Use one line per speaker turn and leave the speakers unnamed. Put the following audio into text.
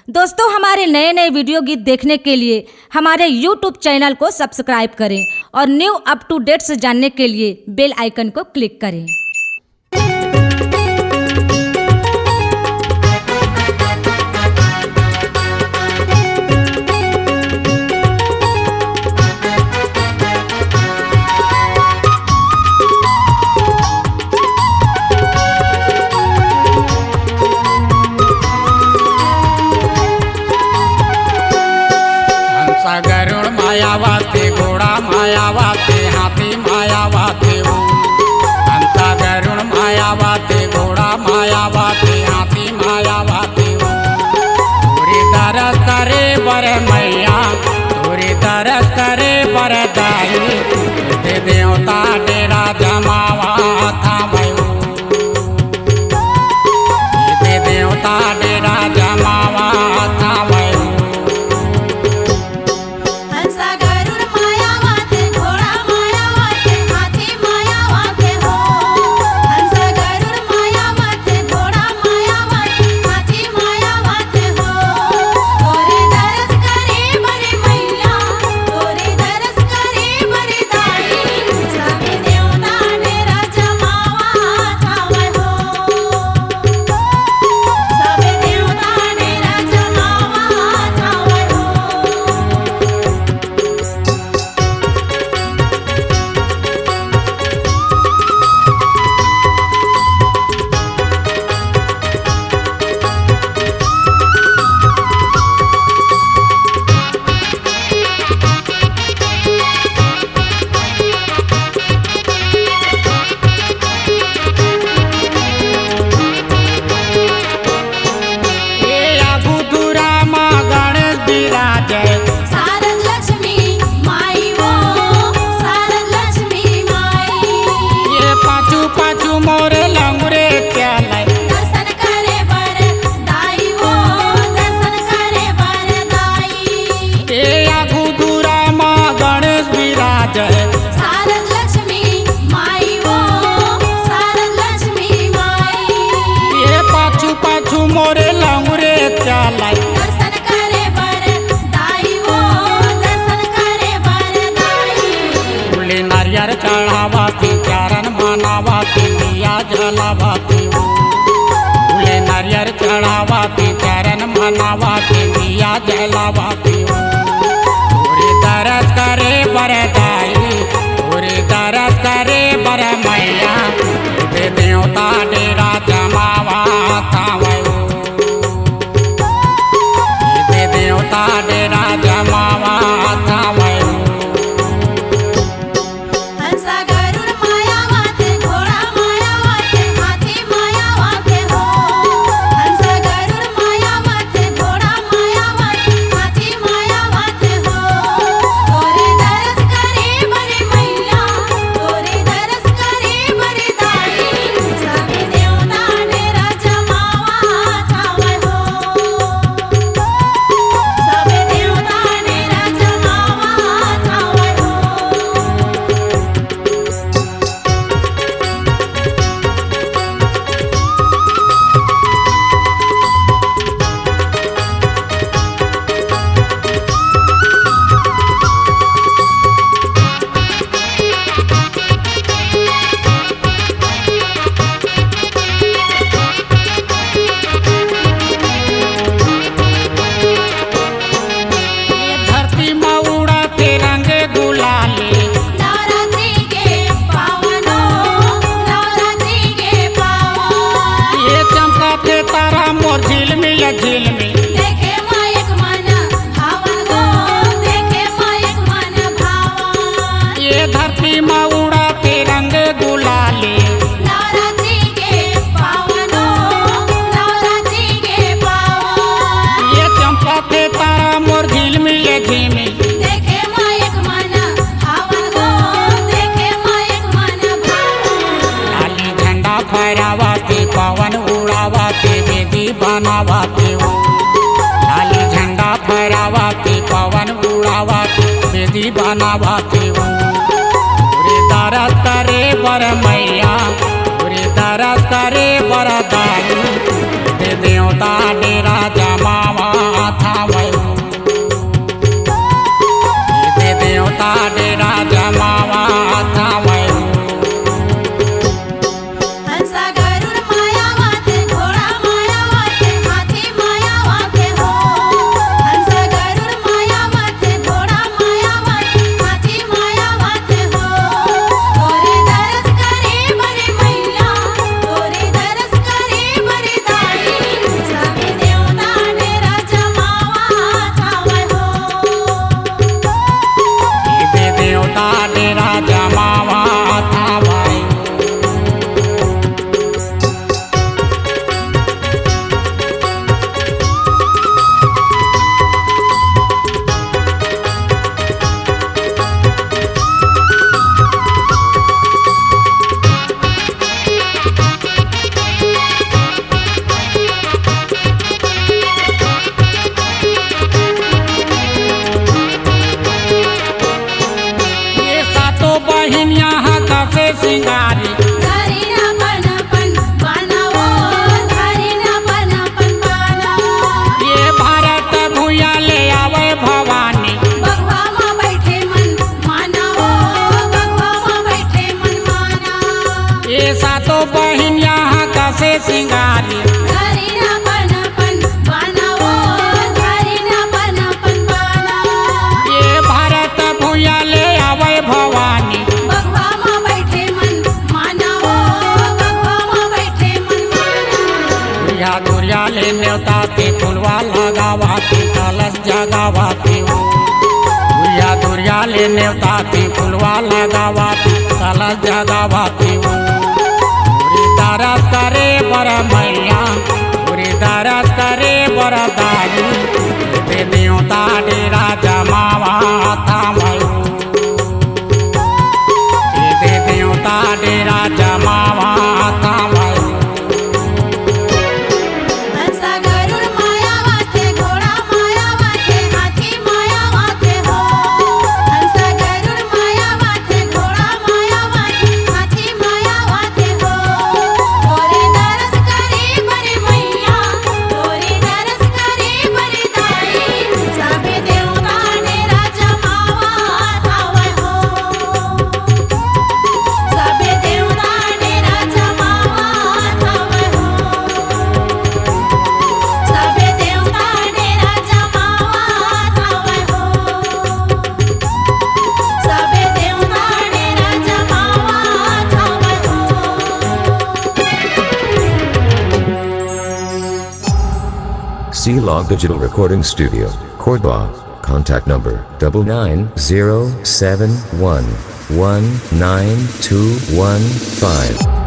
दोस्तों, हमारे नए नए वीडियो गीत देखने के लिए हमारे YouTube चैनल को सब्सक्राइब करें और न्यू अप टू डेट्स जानने के लिए बेल आइकन को क्लिक करें।
गरुड़ मायावाते घोड़ा मायावाते हाथी मायावाते हो। अंता गरुड़ मायावाते घोड़ा मायावाते हाथी मायावाते हो। तोरे दरस करे बर मैया तोरे दरस करे बर दाई दे देवता डेरा जमावा था भयो दे देवता डेरा जमावा था भयो। मोरे लंगुरे चालाई
दर्शन करे बर दाई वो दर्शन करे बर दाई।
फूले नारियर चढ़ावाती चारण मनावाती दिया जलावाती फूले नारियर चढ़ावाती चारण मनावाती दिया जलावाती तोरे दरस करे बर दाई तोरे दरस करे बर मैया दे देवता डेरा जमावा था देवता डेरा जमावा था भयो।
हंसा गरुड़ मायावाते घोड़ा मायावाते हाथी मायावाते हो। हंसा गरुड़ मायावाते घोड़ा मायावाते हाथी मायावाते हो। तोरे दरस करे बरे मैया तोरे दरस करे बरे दाई सभी देवता डेरा जमावा था भयो। सबे देवता डेरा जमावा था भयो।
धरती में उड़ाते रंग गुलाले
नवरात्रि के पावनो नवरात्रि के पावन
ये चमकाते तारा मोर झिलमिल झिलमिल
देखे मायक मन भावन गो देखे मायक मन भावन।
ये धरती में उड़ाते रंग गुलाले
नवरात्रि के पावनो नवरात्रि के पावन
ये चमकाते तारा मोर झिलमिल झिलमिल
देखे मायक मन भावन गो देखे मायक मन भावन।
लाली झंडा फहरावाते पवन उड़ावाते वेदी बनावाते हो। लाली झंडा फहरावाते पवन उड़ावाते वेदी बनावाते हो। तोरे दरस करे बर मैया तोरे दरस करे बर दाई दे देवता डेरा जमावा सिंगारी
धरी ना पनपन बनावो धरी ना पनपन बना
ये भारत भूया ले आवे भवानी
बगवा माँ बैठे मन माना हो बगवा माँ बैठे मन माना
ये सातो बहिन यहाँ कसे सिंगारी
धरी ना पनपन बनावो धरी ना पनपन बना
ये भारत भूया ले आवे भवानी
बगवा माँ बैठे मन माना हो बगवा माँ बैठे मन माना
दुरिया दुरिया ले न्योता के फुलवा लगावाती कलश जगावाती दुरिया दुरिया ले न्योता के फुलवा लगावाती कलश जगावाती पूरी तरस करे बर मैया पूरी तरस करे बर दाई दे न्योता डेरा जमावा था मयू दे न्योता डेरा जमावा था मयू
हंसा गरुड़ माया वाथे घोड़ा माया वाथे हाथी माया वाथे हो हंसा गरुड़ माया वाथे घोड़ा माया वाथे हाथी माया वाथे हो तोरे दरस करे बरे मैया तोरे दरस करे बरे दाई साबे देवता ने राजा मावा थावे हो साबे देवता ने राजा मावा थावे हो साबे देवता ने राजा मावा थावे हो साबे देवता ने राजा मावा थावे हो
C-Log Digital Recording Studio, Cordoba. Contact number 99071192115.